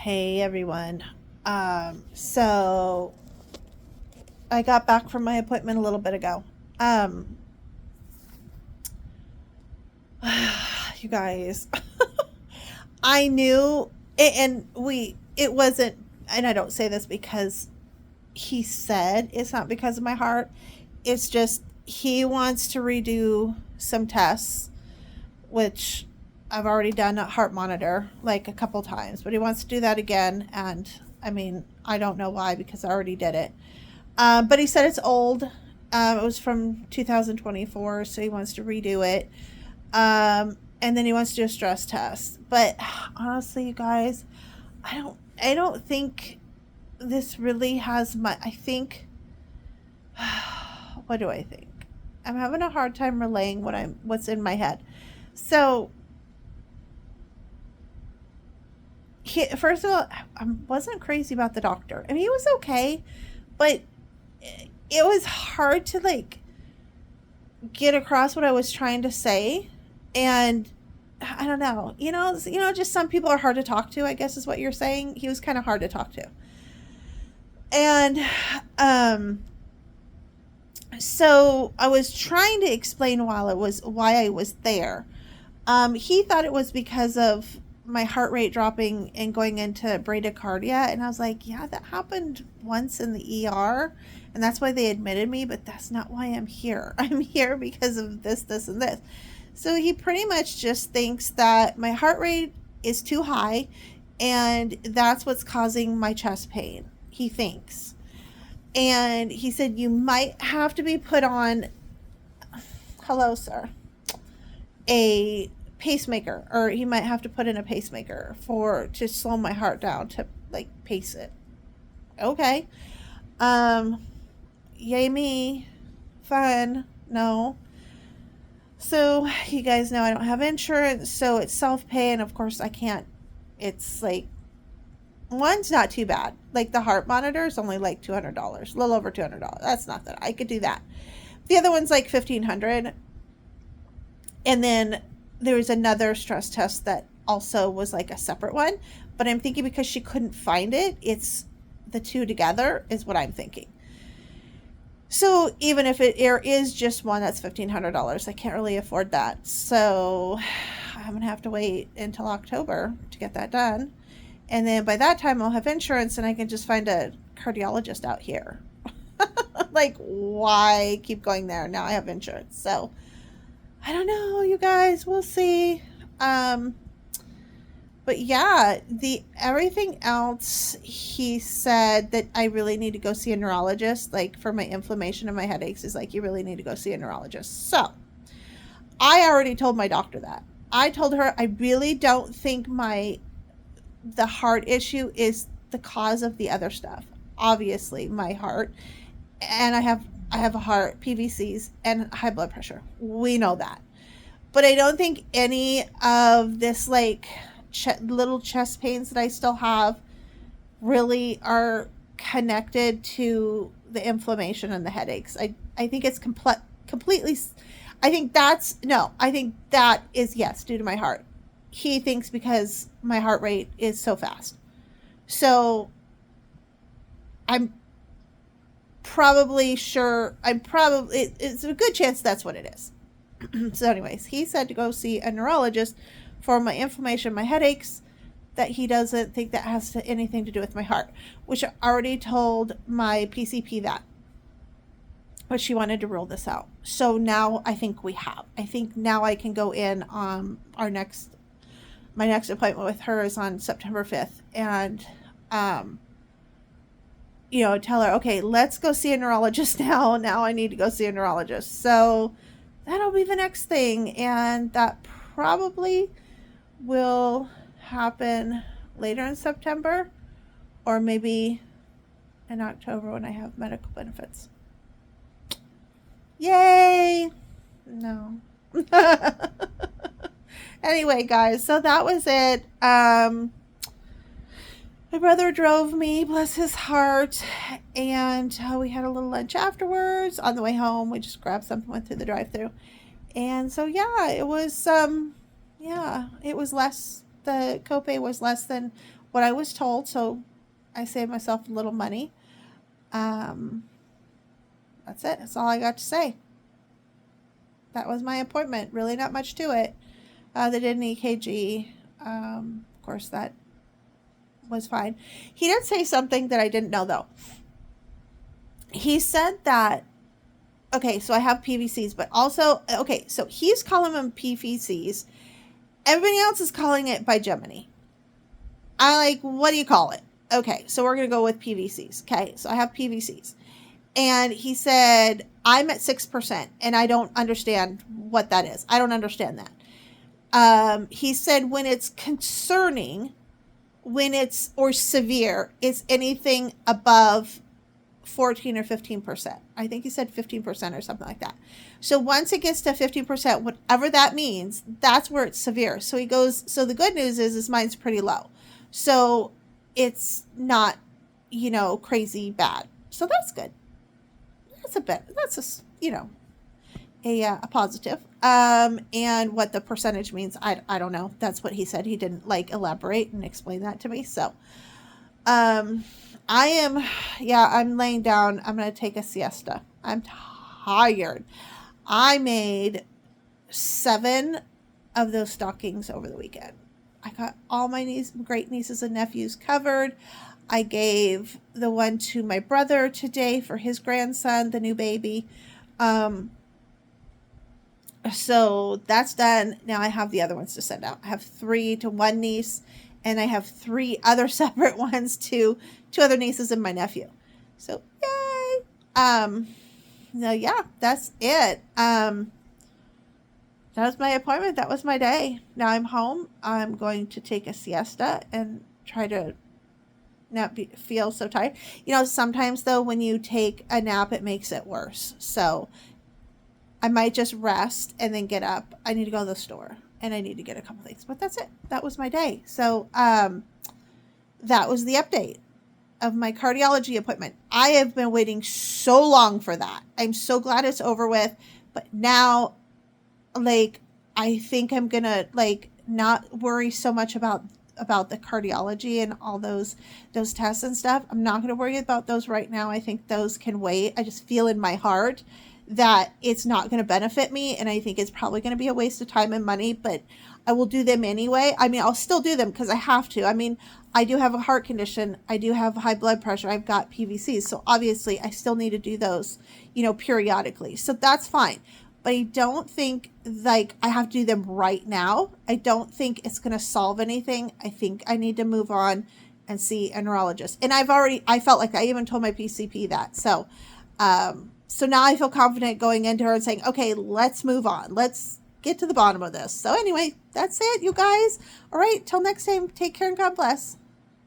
Hey everyone. So I got back from my appointment a little bit ago. Um, you guys, I knew, and it wasn't, and I don't say this because he said it's not because of my heart. It's just he wants to redo some tests, which I've already done a heart monitor like a couple times, but he wants to do that again. And I mean, I don't know why because I already did it. But he said it's old. It was from 2024, so he wants to redo it. And then he wants to do a stress test. But honestly, you guys, I don't think this really has much. I think, what do I think? I'm having a hard time relaying what's in my head. So first of all, I wasn't crazy about the doctor. I mean, he was okay, but it was hard to like get across what I was trying to say, and I don't know. Just some people are hard to talk to. I guess is what you're saying. He was kind of hard to talk to, and um, so I was trying to explain why I was there. He thought it was because of my heart rate dropping and going into bradycardia, and I was like, yeah, that happened once in the ER, and that's why they admitted me, but that's not why I'm here. I'm here because of this, this, and this. So he pretty much just thinks that my heart rate is too high, and that's what's causing my chest pain, he thinks. And he said, you might have to be put on, hello, sir, a pacemaker, or he might have to put in a pacemaker for to slow my heart down to like pace it. Okay. Um, yay me. Fun. No. So you guys know I don't have insurance, so it's self-pay, and of course I can't. It's like one's not too bad. Like the heart monitor is only like $200, a little over $200. That's nothing. I could do that. The other one's like 1,500, and then there was another stress test that also was like a separate one. But I'm thinking because she couldn't find it, it's the two together is what I'm thinking. So even if there is just one that's $1,500, I can't really afford that. So I'm gonna have to wait until October to get that done, and then by that time I'll have insurance and I can just find a cardiologist out here. Like, why keep going there? Now I have insurance, so I don't know, you guys. We'll see. Um, but yeah, the everything else he said that I really need to go see a neurologist, like for my inflammation and my headaches, is like you really need to go see a neurologist. So I already told my doctor that. I told her I really don't think the heart issue is the cause of the other stuff. Obviously, my heart, and I have a heart, PVCs, and high blood pressure. We know that. But I don't think any of this like little chest pains that I still have really are connected to the inflammation and the headaches. I think it's completely. I think that's no. I think that is yes due to my heart. He thinks because my heart rate is so fast. So I'm probably sure. It's a good chance that's what it is. So anyways, he said to go see a neurologist for my inflammation, my headaches, that he doesn't think that has anything to do with my heart, which I already told my PCP that, but she wanted to rule this out. So now I think I think now I can go in on my next appointment with her is on September 5th, and tell her, okay, let's go see a neurologist now. Now I need to go see a neurologist. So that'll be the next thing, and that probably will happen later in September, or maybe in October when I have medical benefits. Yay! No. Anyway, guys, so that was it. My brother drove me, bless his heart, and we had a little lunch afterwards. On the way home, we just grabbed something, went through the drive-thru, and so yeah, it was less. The copay was less than what I was told. So I saved myself a little money. Um, that's it. That's all I got to say. That was my appointment. Really not much to it. They did an EKG. Of course, that was fine. He did say something that I didn't know, though. He said that, okay, so I have PVCs, but also, okay, so he's calling them PVCs. Everybody else is calling it bigeminy. I like, what do you call it? Okay, so we're going to go with PVCs. Okay, so I have PVCs. And he said, I'm at 6%, and I don't understand what that is. I don't understand that. He said when it's concerning, or severe, it's anything above 14 or 15%. I think he said 15% or something like that. So once it gets to 15%, whatever that means, that's where it's severe. So he goes, so the good news is mine's pretty low. So it's not, crazy bad. So that's good. That's a positive. And what the percentage means, I don't know. That's what he said. He didn't elaborate and explain that to me. So, I'm laying down. I'm going to take a siesta. I'm tired. I made 7 of those stockings over the weekend. I got all my great nieces and nephews covered. I gave the one to my brother today for his grandson, the new baby. So that's done. Now I have the other ones to send out. I have 3 to one niece, and I have 3 other separate ones to 2 other nieces and my nephew. So yay! No, yeah, that's it. That was my appointment. That was my day. Now I'm home. I'm going to take a siesta and try to not feel so tired. Sometimes though, when you take a nap, it makes it worse. So I might just rest and then get up. I need to go to the store and I need to get a couple things, but that's it. That was my day. So, that was the update of my cardiology appointment. I have been waiting so long for that. I'm so glad it's over with, but now, I think I'm gonna not worry so much about the cardiology and all those tests and stuff. I'm not going to worry about those right now. I think those can wait. I just feel in my heart that it's not going to benefit me, and I think it's probably going to be a waste of time and money, but I will do them anyway. I mean, I'll still do them because I have to. I mean, I do have a heart condition. I do have high blood pressure. I've got PVCs. So obviously I still need to do those, periodically. So that's fine. But I don't think I have to do them right now. I don't think it's going to solve anything. I think I need to move on and see a neurologist. And I felt like I even told my PCP that. So, so now I feel confident going into her and saying, okay, let's move on. Let's get to the bottom of this. So anyway, that's it, you guys. All right. Till next time, take care and God bless.